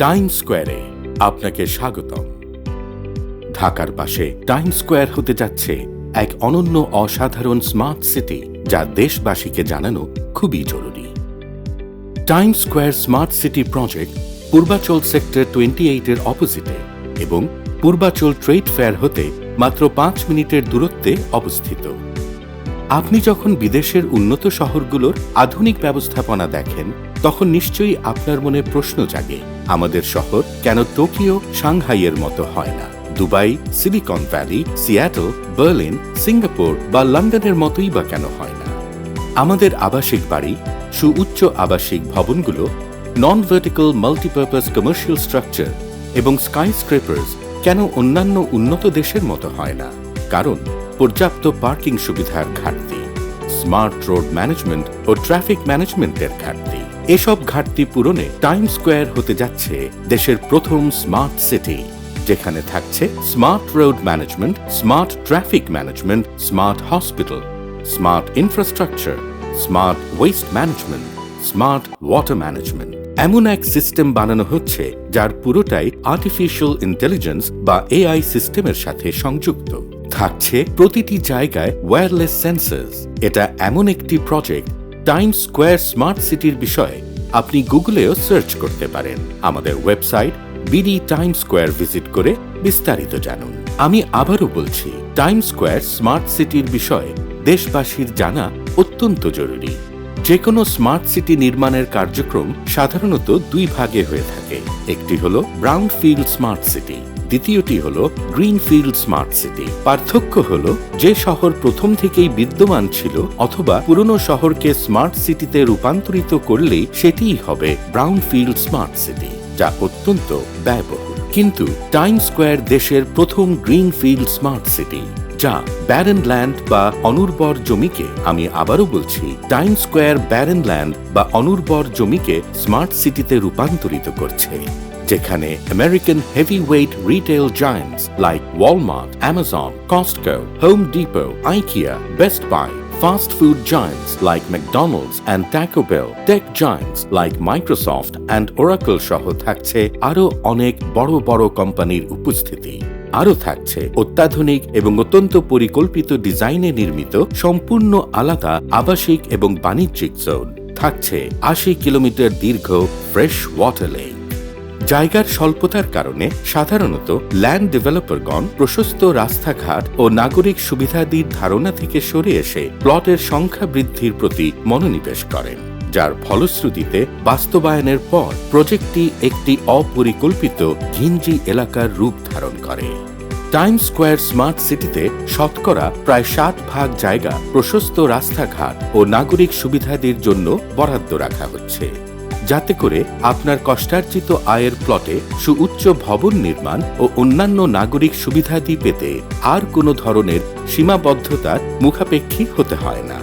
Time স্কোয়ারে আপনাকে স্বাগতম। ঢাকার পাশে টাইম স্কোয়ার হতে যাচ্ছে এক অনন্য অসাধারণ স্মার্ট সিটি, যা দেশবাসীকে জানানো খুবই জরুরি। Time square smart city project Purbachal sector 28-এর অপোজিটে এবং পূর্বাচল ট্রেড ফেয়ার হতে মাত্র 5 মিনিটের দূরত্বে অবস্থিত। আপনি যখন বিদেশের উন্নত শহরগুলোর আধুনিক ব্যবস্থাপনা দেখেন, তখন নিশ্চয়ই আপনার মনে প্রশ্ন জাগে, আমাদের শহর কেন টোকিও, সাংহাইয়ের মতো হয় না? Dubai, Silicon Valley, Seattle, Berlin, Singapore বা লন্ডনের মতোই বা কেন হয় না? আমাদের আবাসিক বাড়ি, সুউচ্চ আবাসিক ভবনগুলো, নন ভার্টিক্যাল মাল্টিপারপাস কমার্শিয়াল স্ট্রাকচার এবং স্কাইস্ক্রেপার্স কেন অন্যান্য উন্নত দেশের মতো হয় না? কারণ পর্যাপ্ত পার্কিং সুবিধার ঘাটতি, স্মার্ট রোড ম্যানেজমেন্ট ও ট্রাফিক ম্যানেজমেন্টের ঘাটতি। এসব ঘাটতি পূরণে টাইম স্কোয়ার হতে যাচ্ছে দেশের প্রথম স্মার্ট সিটি, যেখানে থাকছে smart road management, smart traffic management, smart hospital, smart infrastructure, smart waste management, smart water management. এমন এক সিস্টেম বানানো হচ্ছে যার পুরোটাই আর্টিফিশিয়াল ইন্টেলিজেন্স বা এআই সিস্টেমের সাথে সংযুক্ত। থাকছে প্রতিটি জায়গায় ওয়্যারলেস সেন্সর্স। এটা এমন একটি প্রজেক্ট, টাইম স্কোয়ার স্মার্ট সিটির বিষয়ে আপনি গুগলেও সার্চ করতে পারেন। আমাদের website BD time square visit করে বিস্তারিত জানুন। আমি আবারও বলছি, টাইম স্কোয়ার স্মার্ট সিটির বিষয়ে দেশবাসীর জানা অত্যন্ত জরুরি। যে কোনো স্মার্ট সিটি নির্মাণের কার্যক্রম সাধারণত 2 ভাগে হয়ে থাকে। একটি হলো ব্রাউনফিল্ড স্মার্ট সিটি, দ্বিতীয়টি হলো গ্রিনফিল্ড স্মার্ট সিটি। পার্থক্য হলো, যে শহর প্রথম থেকেই বিদ্যমান ছিল অথবা পুরনো শহরকে স্মার্ট সিটিতে রূপান্তরিত করলেই সেটিই হবে ব্রাউনফিল্ড স্মার্ট সিটি, যা অত্যন্ত ব্যয়বহুল। কিন্তু টাইম স্কোয়ার দেশের প্রথম গ্রিনফিল্ড স্মার্ট সিটি, যা ব্যারেন ল্যান্ড বা অনুর্বর জমিকে, আমি আবারও বলছি, টাইম স্কোয়ার ব্যারেন ল্যান্ড বা অনুর্বর জমিকে স্মার্ট সিটিতে রূপান্তরিত করছে, যেখানে American heavyweight retail giants like Walmart, Amazon, Costco, Home Depot, IKEA, Best Buy, fast food giants like McDonald's and Taco Bell, tech giants like Microsoft and Oracle সহ থাকছে আরও অনেক বড় বড় কোম্পানির উপস্থিতি। আরও থাকছে অত্যাধুনিক এবং অত্যন্ত পরিকল্পিত ডিজাইনে নির্মিত সম্পূর্ণ আলাদা আবাসিক এবং বাণিজ্যিক জোন। থাকছে 80 কিলোমিটার দীর্ঘ ফ্রেশ ওয়াটার লেক। জায়গার স্বল্পতার কারণে সাধারণত ল্যান্ড ডেভেলপারগণ প্রশস্ত রাস্তাঘাট ও নাগরিক সুবিধাদির ধারণা থেকে সরে এসে প্লটের সংখ্যা বৃদ্ধির প্রতি মনোনিবেশ করেন, যার ফলশ্রুতিতে বাস্তবায়নের পর প্রজেক্টটি একটি অপরিকল্পিত ঘিঞ্জি এলাকার রূপ ধারণ করে। টাইম স্কোয়ার স্মার্ট সিটিতে শতকরা প্রায় 60% জায়গা প্রশস্ত রাস্তাঘাট ও নাগরিক সুবিধাদির জন্য বরাদ্দ রাখা হচ্ছে, যাতে করে আপনার কষ্টার্জিত আয়ের প্লটে সুউচ্চ ভবন নির্মাণ ও অন্যান্য নাগরিক সুবিধাদি পেতে আর কোনো ধরনের সীমাবদ্ধতার মুখাপেক্ষী হতে হয় না।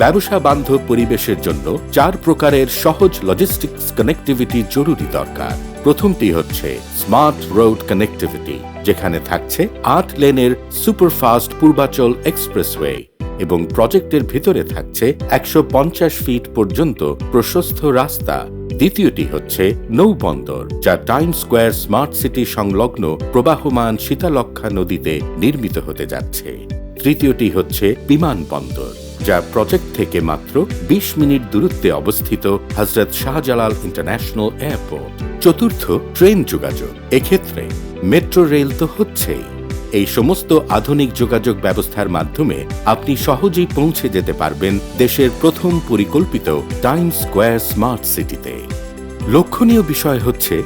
ব্যবসা বান্ধব পরিবেশের জন্য 4 প্রকারের সহজ লজিস্টিক্স কানেক্টিভিটি জরুরি দরকার। প্রথমটি হচ্ছে স্মার্ট রোড কানেক্টিভিটি, যেখানে থাকছে 8 লেনের সুপারফাস্ট পূর্বাচল এক্সপ্রেসওয়ে এবং প্রজেক্টের ভিতরে থাকছে 150 ফিট পর্যন্ত প্রশস্ত রাস্তা। দ্বিতীয়টি হচ্ছে নৌবন্দর, যা টাইম স্কোয়ার স্মার্ট সিটি সংলগ্ন প্রবাহমান শীতলক্ষ্যা নদীতে নির্মিত হতে যাচ্ছে। তৃতীয়টি হচ্ছে বিমানবন্দর, যা প্রজেক্ট থেকে মাত্র 20 মিনিট দূরত্বে অবস্থিত হযরত শাহজালাল ইন্টারন্যাশনাল এয়ারপোর্ট। চতুর্থ, ট্রেন যোগাযোগ। এক্ষেত্রে মেট্রো রেল তো হচ্ছেই। এই সমস্ত আধুনিক যোগাযোগ ব্যবস্থার মাধ্যমে আপনি সহজেই পৌঁছে যেতে পারবেন দেশের প্রথম পরিকল্পিত টাইম স্কোয়ার স্মার্ট সিটিতে। লক্ষণীয় বিষয় হচ্ছে,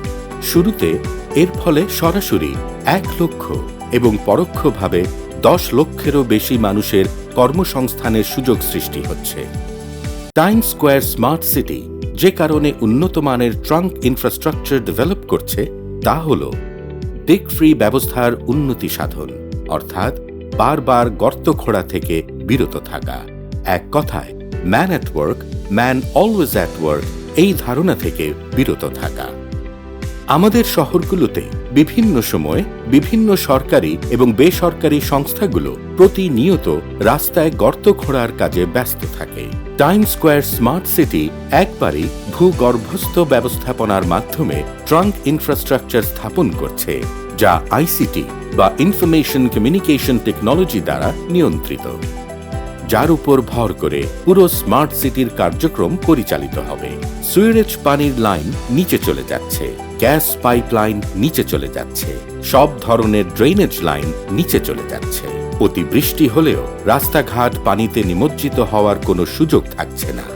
শুরুতে এর ফলে সরাসরি 1 লক্ষ এবং পরোক্ষভাবে 10 লক্ষেরও বেশি মানুষের কর্মসংস্থানের সুযোগ সৃষ্টি হচ্ছে। টাইম স্কোয়ার স্মার্ট সিটি যে কারণে উন্নত মানের ট্রাঙ্ক ইনফ্রাস্ট্রাকচার ডেভেলপ করছে, তা হল ডিগ ফ্রি ব্যবস্থার উন্নতি সাধন, অর্থাৎ বারবার গর্ত খোঁড়া থেকে বিরত থাকা। এক কথায়, man at work, man always at work, এই ধারণা থেকে বিরত থাকা। আমাদের শহরগুলোতে বিভিন্ন সময়ে বিভিন্ন সরকারি এবং বেসরকারি সংস্থাগুলো প্রতিনিয়ত রাস্তায় গর্ত খোঁড়ার কাজে ব্যস্ত থাকে। টাইমস স্কোয়ার স্মার্ট সিটি একবারই ভূগর্ভস্থ ব্যবস্থাপনার মাধ্যমে ট্রাঙ্ক ইনফ্রাস্ট্রাকচার স্থাপন করছে, যা আইসিটি বা ইনফরমেশন কমিউনিকেশন টেকনোলজি দ্বারা নিয়ন্ত্রিত, যার উপর ভর করে পুরো স্মার্ট সিটির কার্যক্রম পরিচালিত হবে। সুইরেজ পানির লাইন নিচে চলে যাচ্ছে, গ্যাস পাইপলাইন নিচে চলে যাচ্ছে, সব ধরনের ড্রেনেজ লাইন নিচে চলে যাচ্ছে। অতিবৃষ্টি হলেও রাস্তাঘাট পানিতে নিমজ্জিত হওয়ার কোনো সুযোগ থাকছে না।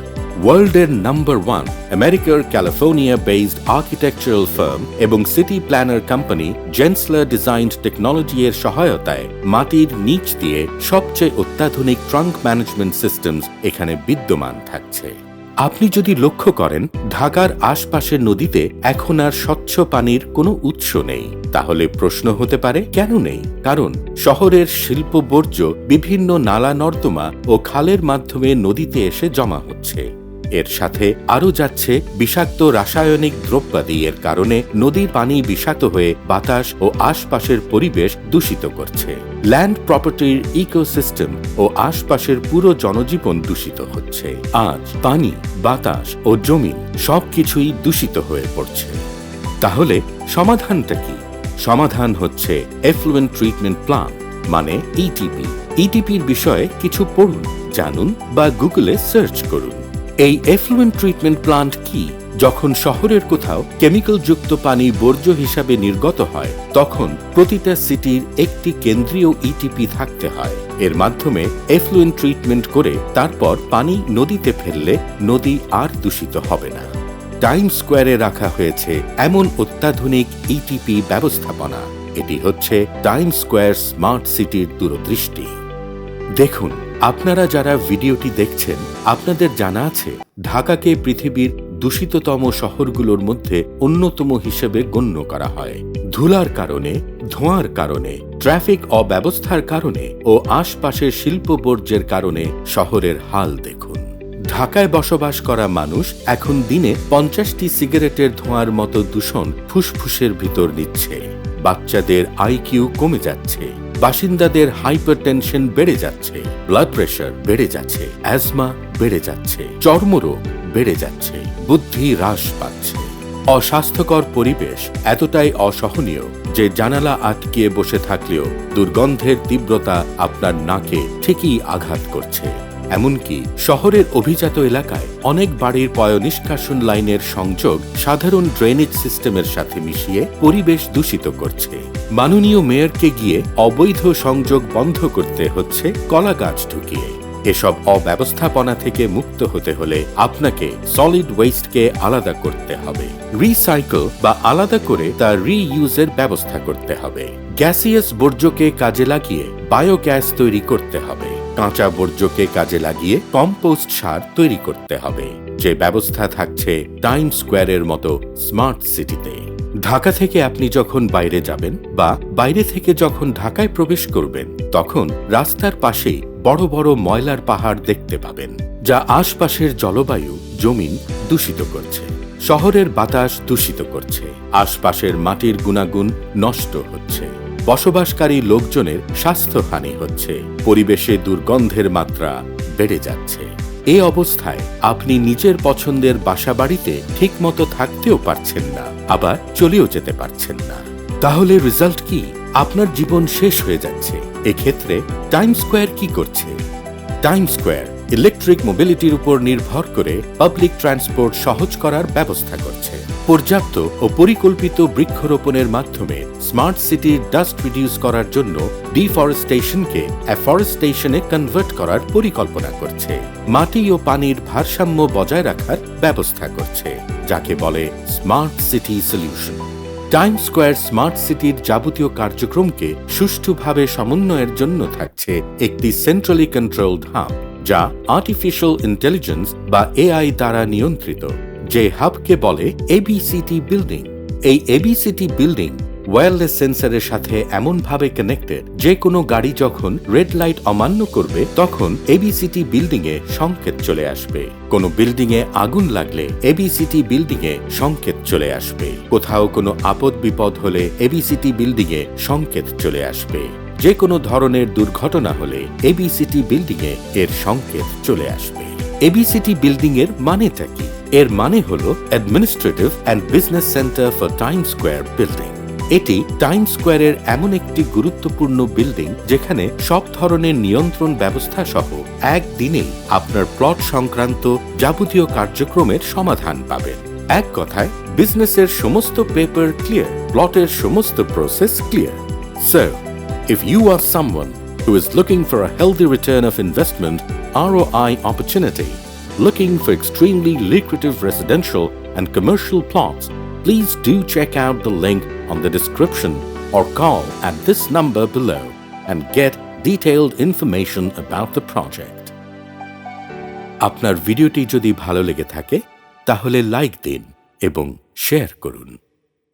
ওয়ার্ল্ডের নাম্বার 1 আমেরিকার ক্যালিফোর্নিয়া বেসড আর্কিটেকচারাল ফার্ম এবং city planner company Gensler designed technology এর সহায়তায় মাটির নিচ দিয়ে সবচেয়ে অত্যাধুনিক ট্রাঙ্ক ম্যানেজমেন্ট সিস্টেমস এখানে বিদ্যমান থাকছে। আপনি যদি লক্ষ্য করেন, ঢাকার আশপাশের নদীতে এখন আর স্বচ্ছ পানির কোনো উৎস নেই। তাহলে প্রশ্ন হতে পারে, কেন নেই? কারণ শহরের শিল্প বর্জ্য বিভিন্ন নালা নর্দমা ও খালের মাধ্যমে নদীতে এসে জমা হচ্ছে। এর সাথে আরও যাচ্ছে বিষাক্ত রাসায়নিক দ্রব্যাদি। এর কারণে নদীর পানি বিষাক্ত হয়ে বাতাস ও আশপাশের পরিবেশ দূষিত করছে। ল্যান্ড প্রপার্টির ইকোসিস্টেম ও আশপাশের পুরো জনজীবন দূষিত হচ্ছে। আজ পানি, বাতাস ও জমিন সবকিছুই দূষিত হয়ে পড়ছে। তাহলে সমাধানটা কি? সমাধান হচ্ছে এফ্লুয়েন্ট ট্রিটমেন্ট প্ল্যান্ট, মানে ইটিপি। ইটিপির বিষয়ে কিছু পড়ুন, জানুন বা গুগলে সার্চ করুন। এই এফ্লুয়েন্ট ট্রিটমেন্ট প্ল্যান্ট কি? যখন শহরের কোথাও কেমিক্যালযুক্ত পানি বর্জ্য হিসাবে নির্গত হয়, তখন প্রতিটা সিটির একটি কেন্দ্রীয় ইটিপি থাকতে হয়। এর মাধ্যমে এফ্লুয়েন্ট ট্রিটমেন্ট করে তারপর পানি নদীতে ফেললে নদী আর দূষিত হবে না। টাইমস স্কোয়ারে রাখা হয়েছে এমন অত্যাধুনিক ইটিপি ব্যবস্থাপনা। এটি হচ্ছে টাইমস স্কোয়ার স্মার্ট সিটির দূরদৃষ্টি। দেখুন, আপনারা যারা ভিডিওটি দেখছেন, আপনাদের জানা আছে ঢাকাকে পৃথিবীর দূষিততম শহরগুলোর মধ্যে অন্যতম হিসেবে গণ্য করা হয়। ধুলার কারণে, ধোঁয়ার কারণে, ট্রাফিক অব্যবস্থার কারণে ও আশপাশের শিল্প বর্জ্যের কারণে শহরের হাল দেখুন। ঢাকায় বসবাস করা মানুষ এখন দিনে 50টি সিগারেটের ধোঁয়ার মতো দূষণ ফুসফুসের ভিতর নিচ্ছে। বাচ্চাদের আইকিউ কমে যাচ্ছে, বাসিন্দাদের হাইপারটেনশন বেড়ে যাচ্ছে, ব্লাড প্রেশার বেড়ে যাচ্ছে, অ্যাজমা বেড়ে যাচ্ছে, চর্মরোগ বেড়ে যাচ্ছে, বুদ্ধি হ্রাস পাচ্ছে। অস্বাস্থ্যকর পরিবেশ এতটাই অসহনীয় যে জানালা আটকিয়ে বসে থাকলেও দুর্গন্ধের তীব্রতা আপনার নাকে ঠিকই আঘাত করছে। এমনকি শহরের অভিজাত এলাকায় অনেক বাড়ির পয়ঃনিষ্কাশন লাইনের সংযোগ সাধারণ ড্রেনেজ সিস্টেমের সাথে মিশিয়ে পরিবেশ দূষিত করছে। মাননীয় মেয়রকে গিয়ে অবৈধ সংযোগ বন্ধ করতে হচ্ছে কলা গাছ ঢুকিয়ে। এসব অব্যবস্থাপনা থেকে মুক্ত হতে হলে আপনাকে সলিড ওয়েস্টকে আলাদা করতে হবে, রিসাইকেল বা আলাদা করে তা রিইউজের ব্যবস্থা করতে হবে। গ্যাসিয়াস বর্জ্যকে কাজে লাগিয়ে বায়োগ্যাস তৈরি করতে হবে। কাঁচা বর্জ্যকে কাজে লাগিয়ে কম্পোস্ট সার তৈরি করতে হবে, যে ব্যবস্থা থাকছে টাইমস স্কোয়ারের মতো স্মার্ট সিটিতে। ঢাকা থেকে আপনি যখন বাইরে যাবেন বা বাইরে থেকে যখন ঢাকায় প্রবেশ করবেন, তখন রাস্তার পাশেই বড় বড় ময়লার পাহাড় দেখতে পাবেন, যা আশপাশের জলবায়ু, জমিন দূষিত করছে। শহরের বাতাস দূষিত করছে, আশপাশের মাটির গুণাগুণ নষ্ট হচ্ছে, বসবাসকারী লোকজনের স্বাস্থ্যহানি হচ্ছে, পরিবেশে দুর্গন্ধের মাত্রা বেড়ে যাচ্ছে। এই অবস্থায় আপনি নিজের পছন্দের বাসাবাড়িতে ঠিকমতো থাকতেও পারছেন না, আবার চলেও যেতে পারছেন না। তাহলে রেজাল্ট কি? আপনার জীবন শেষ হয়ে যাচ্ছে। এক্ষেত্রে টাইমস স্কোয়ার কি করছে? টাইমস স্কোয়ার ইলেকট্রিক মোবিলিটির উপর নির্ভর করে পাবলিক ট্রান্সপোর্ট সহজ করার ব্যবস্থা করছে। পর্যাপ্ত ও পরিকল্পিত বৃক্ষরোপণের মাধ্যমে স্মার্ট সিটির ডাস্ট রিডিউস করার জন্য ডিফরেস্টেশনকে অ্যাফরেস্টেশনে কনভার্ট করার পরিকল্পনা করছে। মাটি ও পানির ভারসাম্য বজায় রাখার ব্যবস্থা করছে, যাকে বলে smart city solution. Times square smart সিটির যাবতীয় কার্যক্রমকে সুষ্ঠুভাবে সমন্বয়ের জন্য থাকছে একটি সেন্ট্রালি কন্ট্রোলড হাব, যা আর্টিফিশিয়াল ইন্টেলিজেন্স বা এআই দ্বারা নিয়ন্ত্রিত। যে হাবকে বলে এবিসিটি বিল্ডিং। এই এবিসিটি বিল্ডিং ওয়্যারলেস সেন্সরের সাথে এমনভাবে কানেক্টেড যে কোনো গাড়ি যখন রেড লাইট অমান্য করবে তখন এবিসিটি বিল্ডিং এ সংকেত চলে আসবে। কোনো বিল্ডিং এ আগুন লাগলে এবিসিটি বিল্ডিং এ সংকেত চলে আসবে। কোথাও কোনো আপদ বিপদ হলে এবিসিটি বিল্ডিং এ সংকেত চলে আসবে। যে কোনো ধরনের দুর্ঘটনা হলে এবিসিটি বিল্ডিং এ এর সংকেত চলে আসবে। এবিসিটি বিল্ডিং এর মানেটা কি? এর মানে হলো administrative and business centre for time square building. এটি টাইম স্কোয়ারের এমন একটি গুরুত্বপূর্ণ বিল্ডিং যেখানে সব ধরনের নিয়ন্ত্রণ ব্যবস্থা সহ একদিনেই আপনার প্লট সংক্রান্ত যাবতীয় কার্যক্রমের সমাধান পাবেন। এক কথায় বিজনেসের সমস্ত পেপার ক্লিয়ার, প্লটের সমস্ত process clear. So if you are someone who is looking for a healthy return of investment ROI opportunity, looking for extremely lucrative residential and commercial plots, please do check out the link on the description or call at this number below and get detailed information about the project. আপনার ভিডিওটি যদি ভালো লেগে থাকে তাহলে like দিন এবং share করুন।